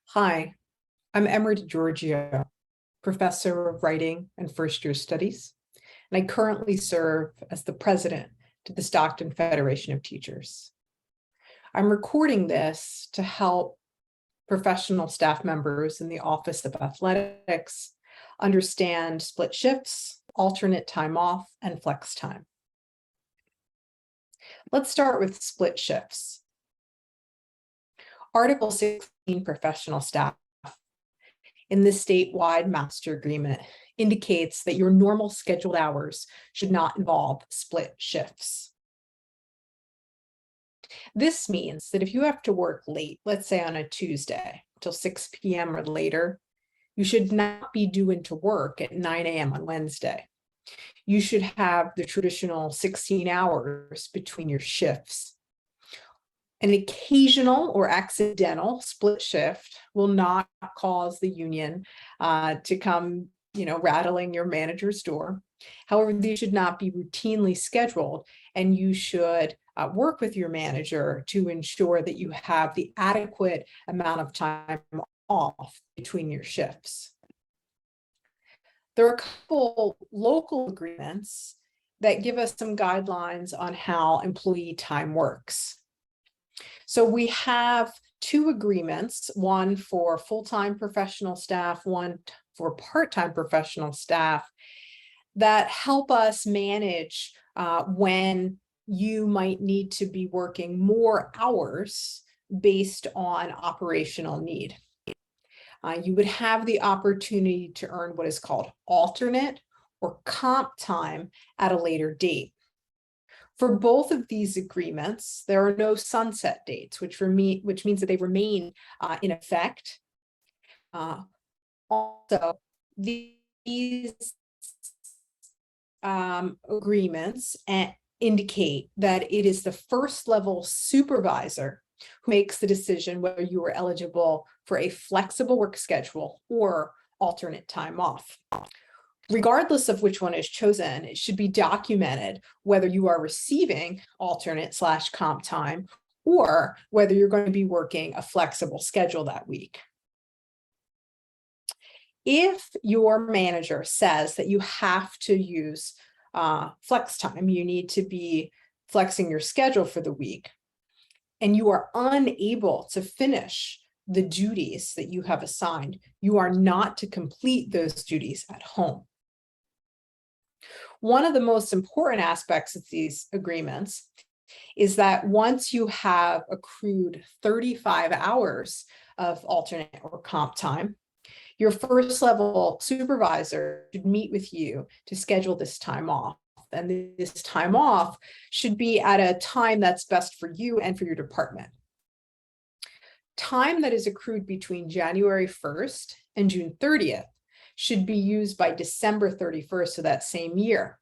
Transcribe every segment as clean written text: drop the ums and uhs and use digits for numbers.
Hi, I'm Emery DiGiorgio, professor of writing and first-year studies, and I currently serve as the president to the Stockton Federation of Teachers. I'm recording this to help professional staff members in the Office of Athletics understand split shifts, alternate time off, and flex time. Let's start with split shifts. Article 16 professional staff in the statewide master agreement indicates that your normal scheduled hours should not involve split shifts. This means that if you have to work late, let's say on a Tuesday till 6 p.m. or later, you should not be due into work at 9 a.m. on Wednesday. You should have the traditional 16 hours between your shifts. An occasional or accidental split shift will not cause the union to come, rattling your manager's door. However, these should not be routinely scheduled, and you should work with your manager to ensure that you have the adequate amount of time off between your shifts. There are a couple local agreements that give us some guidelines on how employee time works. So we have two agreements, one for full-time professional staff, one for part-time professional staff, that help us manage when you might need to be working more hours based on operational need. You would have the opportunity to earn what is called alternate or comp time at a later date. For both of these agreements, there are no sunset dates, which means that they remain in effect. Also, these agreements indicate that it is the first level supervisor who makes the decision whether you are eligible for a flexible work schedule or alternate time off. Regardless of which one is chosen, it should be documented whether you are receiving alternate/comp time or whether you're going to be working a flexible schedule that week. If your manager says that you have to use flex time, you need to be flexing your schedule for the week, and you are unable to finish the duties that you have assigned, you are not to complete those duties at home. One of the most important aspects of these agreements is that once you have accrued 35 hours of alternate or comp time, your first level supervisor should meet with you to schedule this time off. And this time off should be at a time that's best for you and for your department. Time that is accrued between January 1st and June 30th should be used by December 31st of that same year.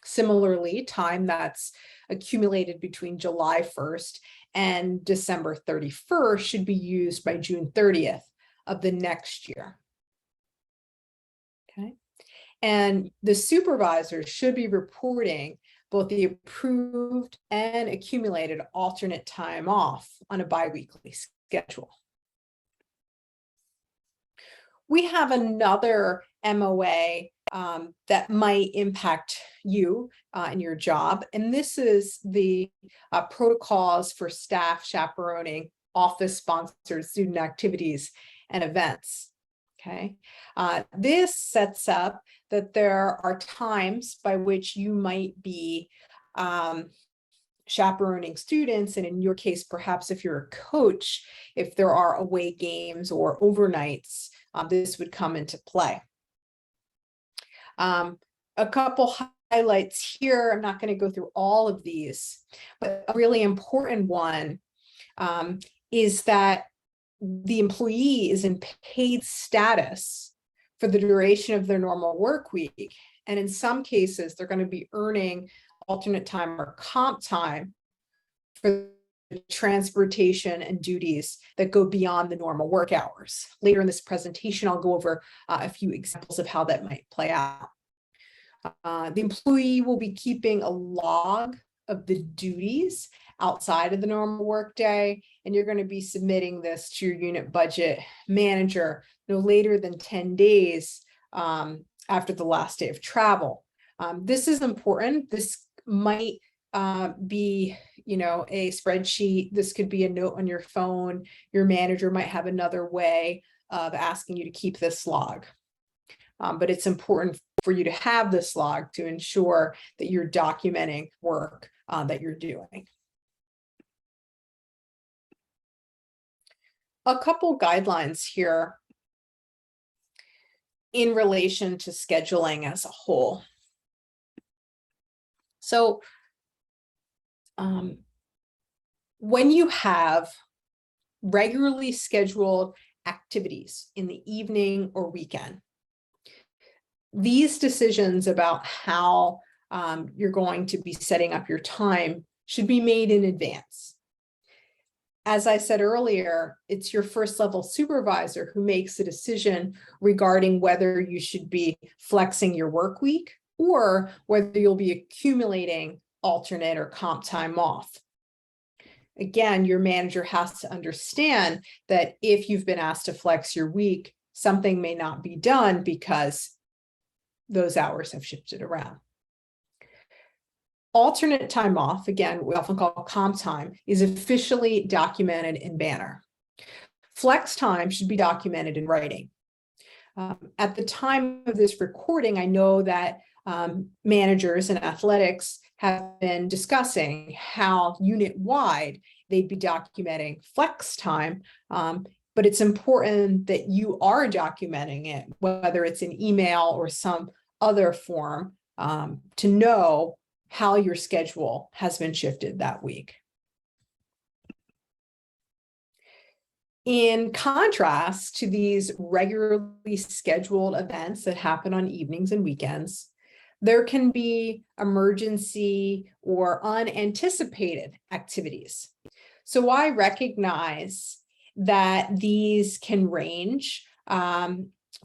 Similarly, time that's accumulated between July 1st and December 31st should be used by June 30th of the next year. Okay. And the supervisor should be reporting both the approved and accumulated alternate time off on a biweekly schedule. We have another MOA that might impact you in your job, and this is the protocols for staff chaperoning office-sponsored student activities and events. Okay, this sets up that there are times by which you might be chaperoning students, and in your case, perhaps if you're a coach, if there are away games or overnights, this would come into play. A couple highlights here. I'm not going to go through all of these, but a really important one is that the employee is in paid status for the duration of their normal work week. And in some cases, they're going to be earning alternate time or comp time for transportation and duties that go beyond the normal work hours. Later in this presentation, I'll go over a few examples of how that might play out. The employee will be keeping a log of the duties outside of the normal workday, and you're going to be submitting this to your unit budget manager no later than 10 days after the last day of travel. This is important. This might be, a spreadsheet. This could be a note on your phone. Your manager might have another way of asking you to keep this log. But it's important for you to have this log to ensure that you're documenting work that you're doing. A couple guidelines here in relation to scheduling as a whole. So when you have regularly scheduled activities in the evening or weekend, these decisions about how you're going to be setting up your time should be made in advance. As I said earlier, it's your first level supervisor who makes the decision regarding whether you should be flexing your work week or whether you'll be accumulating alternate or comp time off. Again, your manager has to understand that if you've been asked to flex your week, something may not be done because those hours have shifted around. Alternate time off, again, we often call comp time, is officially documented in Banner. Flex time should be documented in writing. At the time of this recording, I know that managers in athletics have been discussing how unit-wide they'd be documenting flex time, but it's important that you are documenting it, whether it's an email or some other form, to know how your schedule has been shifted that week. In contrast to these regularly scheduled events that happen on evenings and weekends, there can be emergency or unanticipated activities. So I recognize that these can range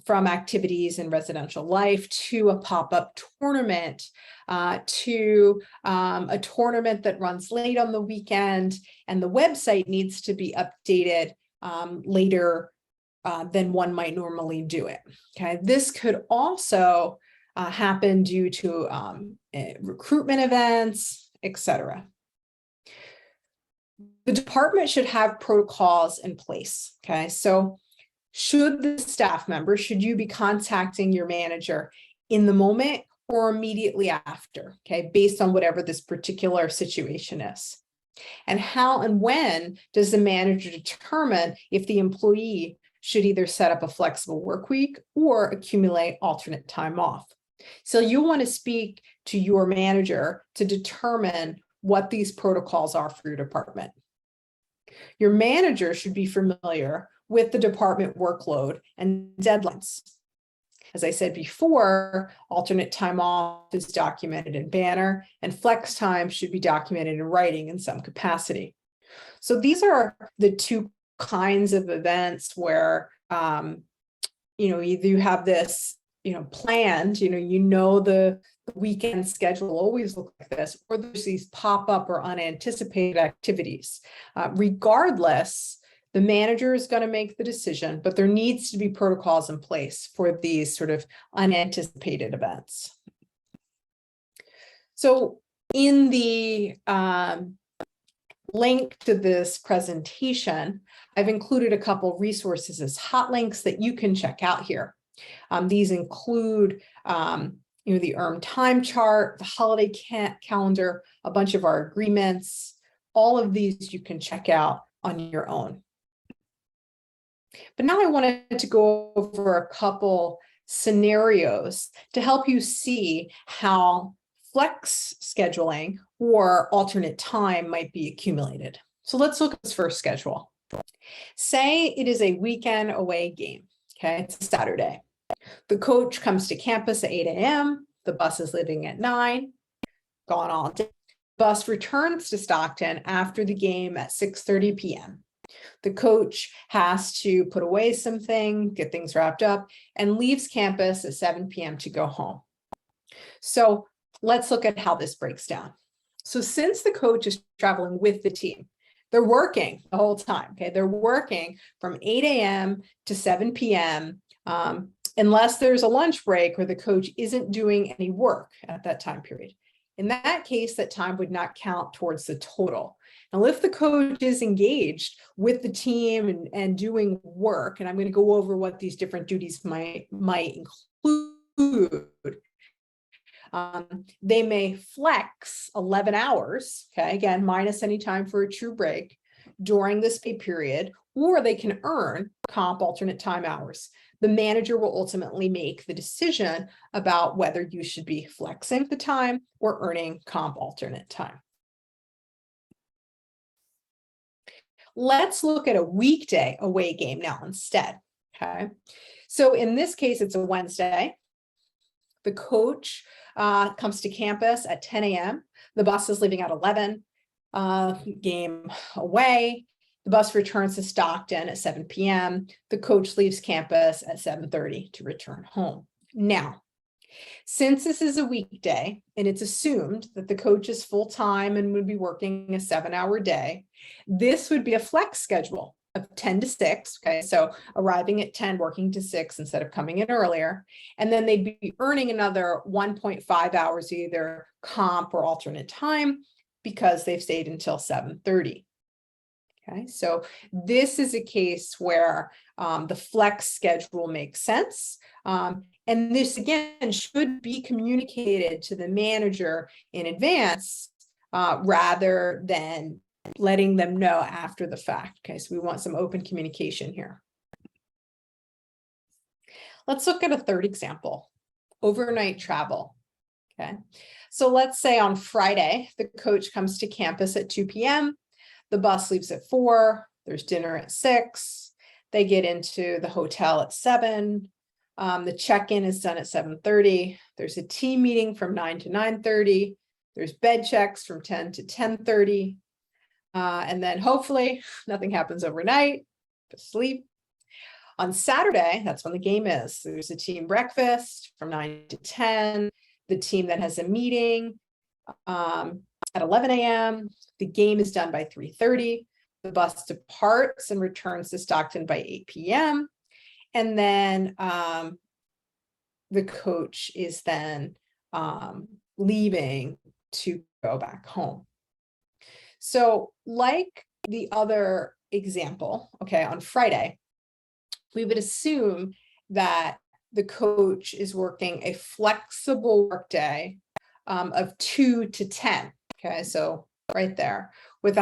from activities in residential life to a pop-up tournament, to a tournament that runs late on the weekend, and the website needs to be updated later than one might normally do it. Okay, this could also happen due to recruitment events, etc. The department should have protocols in place. Okay, so should the staff member, should you be contacting your manager in the moment or immediately after, okay, based on whatever this particular situation is? And how and when does the manager determine if the employee should either set up a flexible work week or accumulate alternate time off? So you want to speak to your manager to determine what these protocols are for your department. Your manager should be familiar with the department workload and deadlines. As I said before, alternate time off is documented in Banner, and flex time should be documented in writing in some capacity. So these are the two kinds of events where, either you have this, planned, the weekend schedule will always look like this, or there's these pop-up or unanticipated activities. Regardless, the manager is going to make the decision, but there needs to be protocols in place for these sort of unanticipated events. So in the link to this presentation, I've included a couple resources as hot links that you can check out here. These include the earned time chart, the holiday calendar, a bunch of our agreements. All of these you can check out on your own. But now I wanted to go over a couple scenarios to help you see how flex scheduling or alternate time might be accumulated. So let's look at this first schedule. Say it is a weekend away game. Okay, it's a Saturday. The coach comes to campus at 8 a.m. The bus is leaving at 9, gone all day. Bus returns to Stockton after the game at 6:30 p.m. The coach has to put away something, get things wrapped up, and leaves campus at 7 p.m. to go home. So let's look at how this breaks down. So since the coach is traveling with the team, they're working the whole time, okay? They're working from 8 a.m. to 7 p.m. Unless there's a lunch break or the coach isn't doing any work at that time period. In that case, that time would not count towards the total. Now, if the coach is engaged with the team and doing work, and I'm going to go over what these different duties might include, they may flex 11 hours, okay, again, minus any time for a true break during this pay period, or they can earn comp alternate time hours. The manager will ultimately make the decision about whether you should be flexing the time or earning comp alternate time. Let's look at a weekday away game now instead, okay? So in this case, it's a Wednesday. The coach comes to campus at 10 a.m. The bus is leaving at 11, game away. The bus returns to Stockton at 7 p.m. The coach leaves campus at 7:30 to return home. Now, since this is a weekday and it's assumed that the coach is full-time and would be working a 7-hour day, this would be a flex schedule of 10 to 6, okay? So arriving at 10, working to 6 instead of coming in earlier. And then they'd be earning another 1.5 hours, either comp or alternate time, because they've stayed until 7:30. Okay, so this is a case where the flex schedule makes sense. And this, again, should be communicated to the manager in advance rather than letting them know after the fact. Okay, so we want some open communication here. Let's look at a third example, overnight travel. Okay, so let's say on Friday, the coach comes to campus at 2 p.m. The bus leaves at 4, there's dinner at 6, they get into the hotel at 7, the check-in is done at 7:30, there's a team meeting from 9 to 9:30, there's bed checks from 10 to 10:30, and then hopefully nothing happens overnight, just sleep. On Saturday, that's when the game is, there's a team breakfast from 9 to 10, the team then has a meeting, at 11 a.m., the game is done by 3:30. The bus departs and returns to Stockton by 8 p.m. And then the coach is then leaving to go back home. So like the other example, okay, on Friday, we would assume that the coach is working a flexible workday of 2 to 10. Okay, so right there with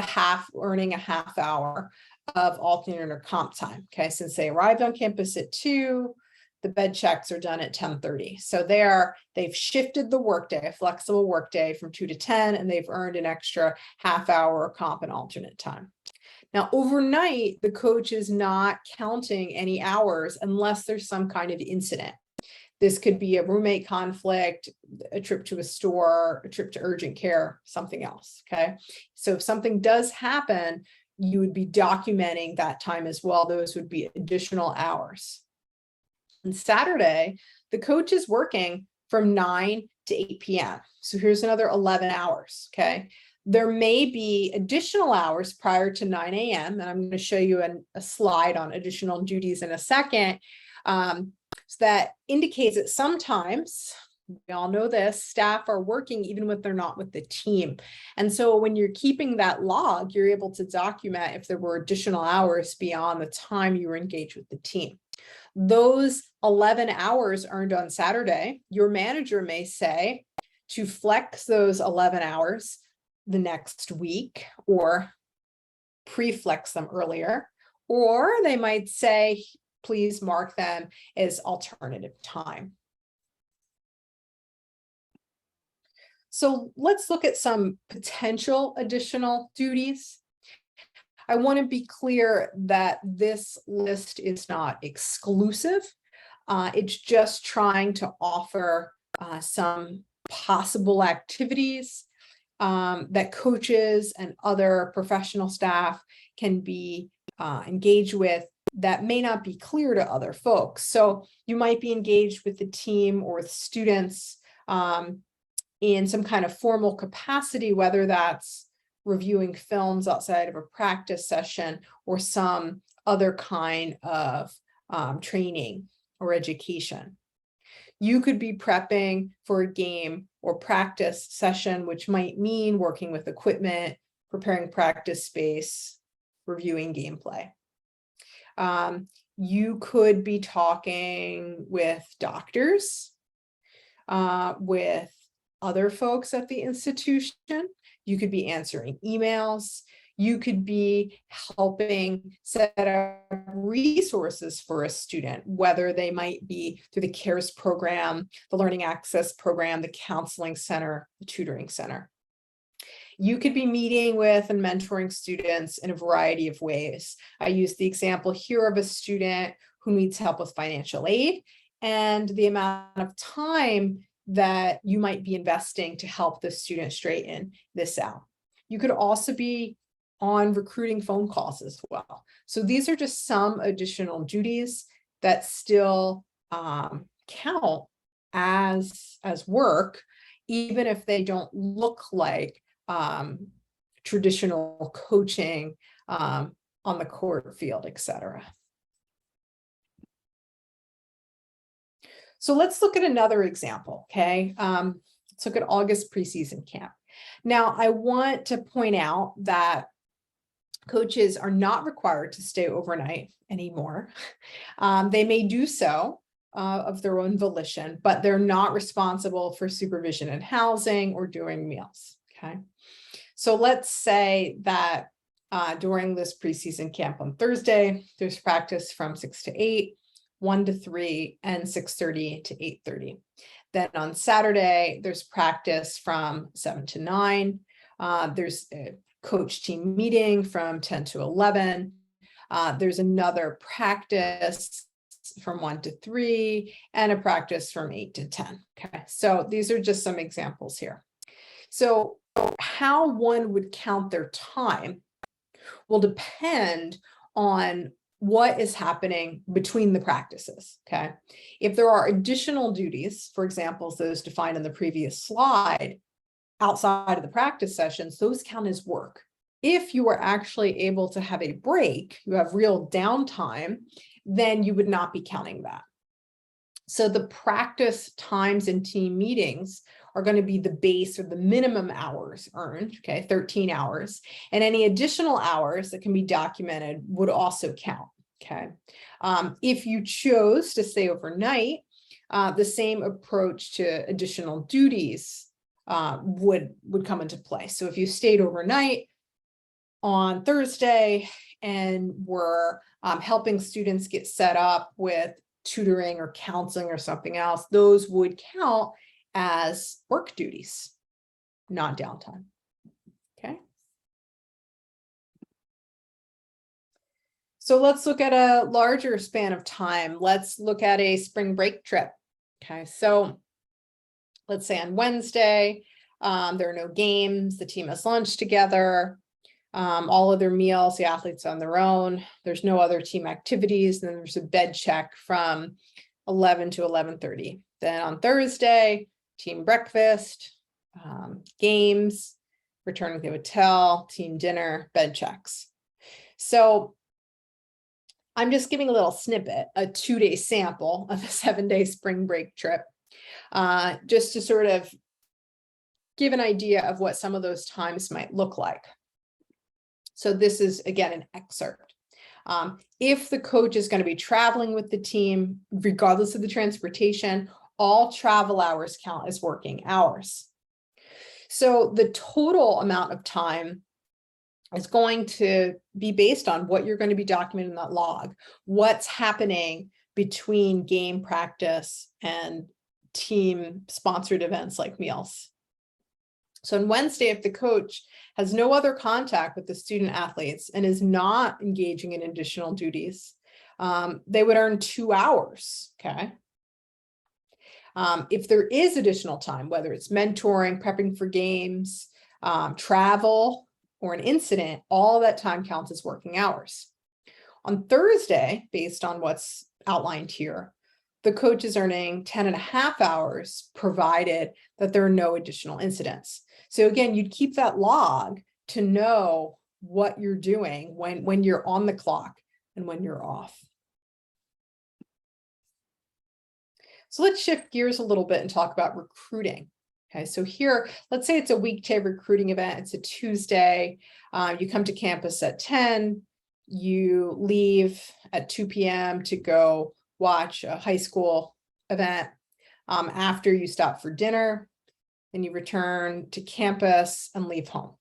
earning a half hour of alternate or comp time. Okay, since they arrived on campus at 2, the bed checks are done at 10:30. So they've shifted the workday, a flexible workday from 2 to 10, and they've earned an extra half hour comp and alternate time. Now, overnight, the coach is not counting any hours unless there's some kind of incident. This could be a roommate conflict, a trip to a store, a trip to urgent care, something else, okay? So if something does happen, you would be documenting that time as well. Those would be additional hours. On Saturday, the coach is working from 9 to 8 p.m. So here's another 11 hours, okay? There may be additional hours prior to 9 a.m., and I'm going to show you a slide on additional duties in a second. So that indicates that sometimes, we all know this, staff are working even when they're not with the team. And so when you're keeping that log, you're able to document if there were additional hours beyond the time you were engaged with the team. Those 11 hours earned on Saturday, your manager may say to flex those 11 hours the next week or pre-flex them earlier, or they might say, please mark them as alternative time. So let's look at some potential additional duties. I want to be clear that this list is not exclusive. It's just trying to offer some possible activities that coaches and other professional staff can be engaged with that may not be clear to other folks. So you might be engaged with the team or with students in some kind of formal capacity, whether that's reviewing films outside of a practice session or some other kind of training or education. You could be prepping for a game or practice session, which might mean working with equipment, preparing practice space, reviewing gameplay. You could be talking with doctors, with other folks at the institution. You could be answering emails. You could be helping set up resources for a student, whether they might be through the CARES program, the Learning Access program, the counseling center, the tutoring center. You could be meeting with and mentoring students in a variety of ways. I use the example here of a student who needs help with financial aid and the amount of time that you might be investing to help the student straighten this out. You could also be on recruiting phone calls as well. So these are just some additional duties that still count as work, even if they don't look like traditional coaching on the court field, etc. So let's look at another example, okay? Let's look at August preseason camp. Now, I want to point out that coaches are not required to stay overnight anymore. They may do so of their own volition, but they're not responsible for supervision and housing or doing meals, okay? So let's say that during this preseason camp on Thursday, there's practice from 6 to 8, 1 to 3, and 6:30 to 8:30. Then on Saturday, there's practice from 7 to 9. There's a coach team meeting from 10 to 11. There's another practice from 1 to 3 and a practice from 8 to 10. Okay, so these are just some examples here. So how one would count their time will depend on what is happening between the practices, okay? If there are additional duties, for example, those defined in the previous slide, outside of the practice sessions, those count as work. If you are actually able to have a break, you have real downtime, then you would not be counting that. So the practice times and team meetings are going to be the base or the minimum hours earned, okay, 13 hours. And any additional hours that can be documented would also count, okay? If you chose to stay overnight, the same approach to additional duties would come into play. So if you stayed overnight on Thursday and were helping students get set up with tutoring or counseling or something else, those would count as work duties, not downtime. Okay. So let's look at a larger span of time. Let's look at a spring break trip. Okay, so let's say on Wednesday, there are no games, the team has lunch together, all of their meals, the athletes on their own, there's no other team activities, and then there's a bed check from 11 to 11:30. Then on Thursday, team breakfast, games, return to the hotel, team dinner, bed checks. So I'm just giving a little snippet, a 2-day sample of a 7-day spring break trip, just to sort of give an idea of what some of those times might look like. So this is, again, an excerpt. If the coach is going to be traveling with the team, regardless of the transportation, all travel hours count as working hours. So the total amount of time is going to be based on what you're going to be documenting in that log, what's happening between game practice and team sponsored events like meals. So on Wednesday, if the coach has no other contact with the student athletes and is not engaging in additional duties, they would earn 2 hours, okay? If there is additional time, whether it's mentoring, prepping for games, travel, or an incident, all that time counts as working hours. On Thursday, based on what's outlined here, the coach is earning 10.5 hours, provided that there are no additional incidents. So again, you'd keep that log to know what you're doing when you're on the clock and when you're off. So let's shift gears a little bit and talk about recruiting. Okay, so here, let's say it's a weekday recruiting event. It's a Tuesday. You come to campus at 10. You leave at 2 p.m. to go watch a high school event. After you stop for dinner, then you return to campus and leave home.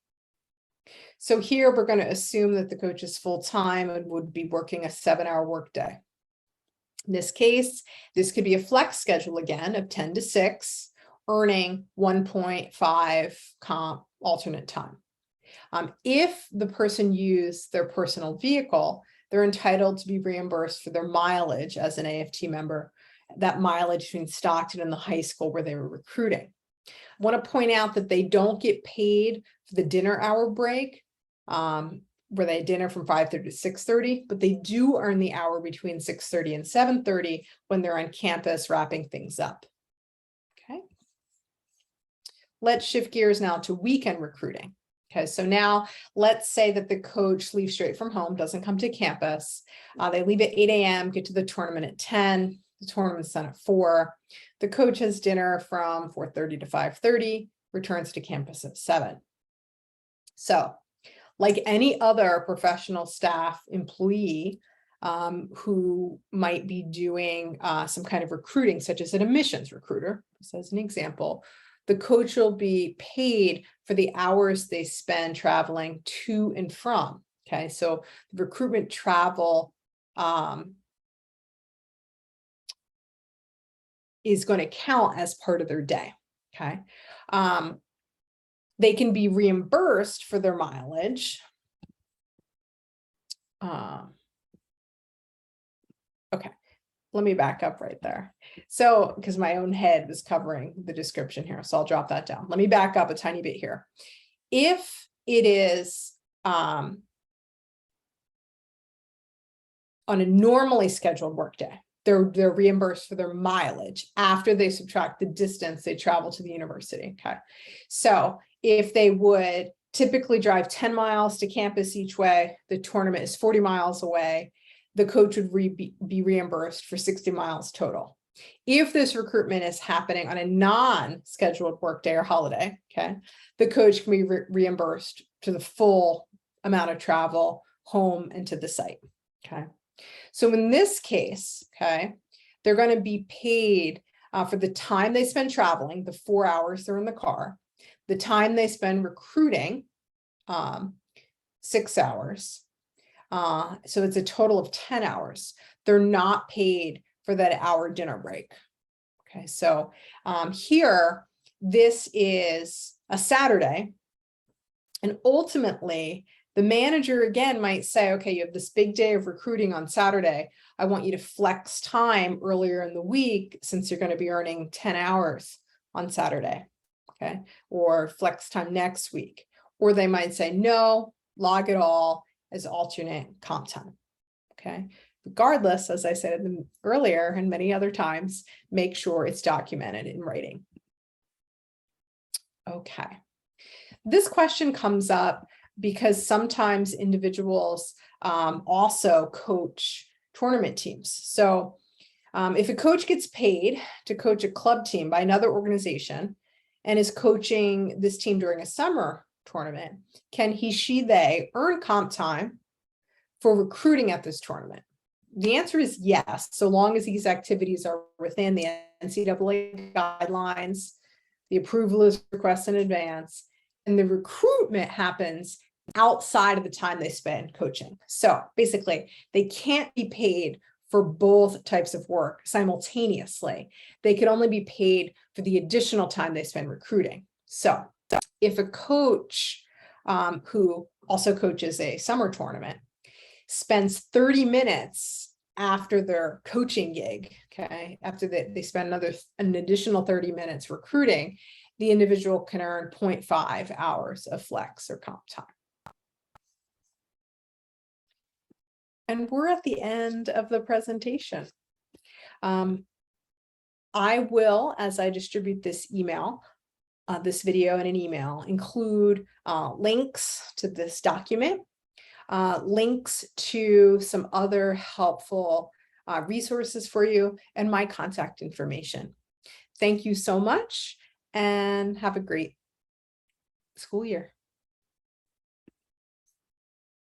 So here we're going to assume that the coach is full-time and would be working a 7-hour workday. In this case, this could be a flex schedule again of 10 to 6, earning 1.5 comp alternate time. If the person used their personal vehicle, they're entitled to be reimbursed for their mileage as an AFT member, that mileage between Stockton and the high school where they were recruiting. I want to point out that they don't get paid for the dinner hour break, where they dinner from 5:30 to 6:30, but they do earn the hour between 6:30 and 7:30 when they're on campus wrapping things up. Okay. Let's shift gears now to weekend recruiting. Okay, so now let's say that the coach leaves straight from home, doesn't come to campus. They leave at 8 a.m., get to the tournament at 10. The tournament's done at 4. The coach has dinner from 4:30 to 5:30, returns to campus at 7. So, like any other professional staff employee who might be doing some kind of recruiting, such as an admissions recruiter, just as an example, the coach will be paid for the hours they spend traveling to and from. Okay, so the recruitment travel is going to count as part of their day. Okay, they can be reimbursed for their mileage. Okay, let me back up right there. So, because my own head was covering the description here, so I'll drop that down. Let me back up a tiny bit here. If it is on a normally scheduled workday, they're reimbursed for their mileage after they subtract the distance they travel to the university. Okay, so if they would typically drive 10 miles to campus each way, the tournament is 40 miles away, the coach would be reimbursed for 60 miles total. If this recruitment is happening on a non-scheduled workday or holiday, okay, the coach can be reimbursed to the full amount of travel home and to the site. Okay, so in this case, okay, they're going to be paid for the time they spend traveling, the 4 hours they're in the car, the time they spend recruiting, 6 hours. So it's a total of 10 hours. They're not paid for that hour dinner break. Okay, so here, this is a Saturday. And ultimately, the manager again might say, okay, you have this big day of recruiting on Saturday. I want you to flex time earlier in the week since you're going to be earning 10 hours on Saturday. Okay, or flex time next week. Or they might say, no, log it all as alternate comp time. Okay, regardless, as I said earlier and many other times, make sure it's documented in writing. Okay, this question comes up because sometimes individuals also coach tournament teams. So if a coach gets paid to coach a club team by another organization and is coaching this team during a summer tournament, can they earn comp time for recruiting at this tournament? The answer is yes, so long as these activities are within the NCAA guidelines, the approval is requested in advance, and the recruitment happens outside of the time they spend coaching. So basically, they can't be paid for both types of work simultaneously. They could only be paid for the additional time they spend recruiting. So if a coach who also coaches a summer tournament spends 30 minutes after their coaching gig, okay, after they spend an additional 30 minutes recruiting, the individual can earn 0.5 hours of flex or comp time. And we're at the end of the presentation. I will, as I distribute this email, this video in an email, include links to this document, links to some other helpful resources for you, and my contact information. Thank you so much, and have a great school year.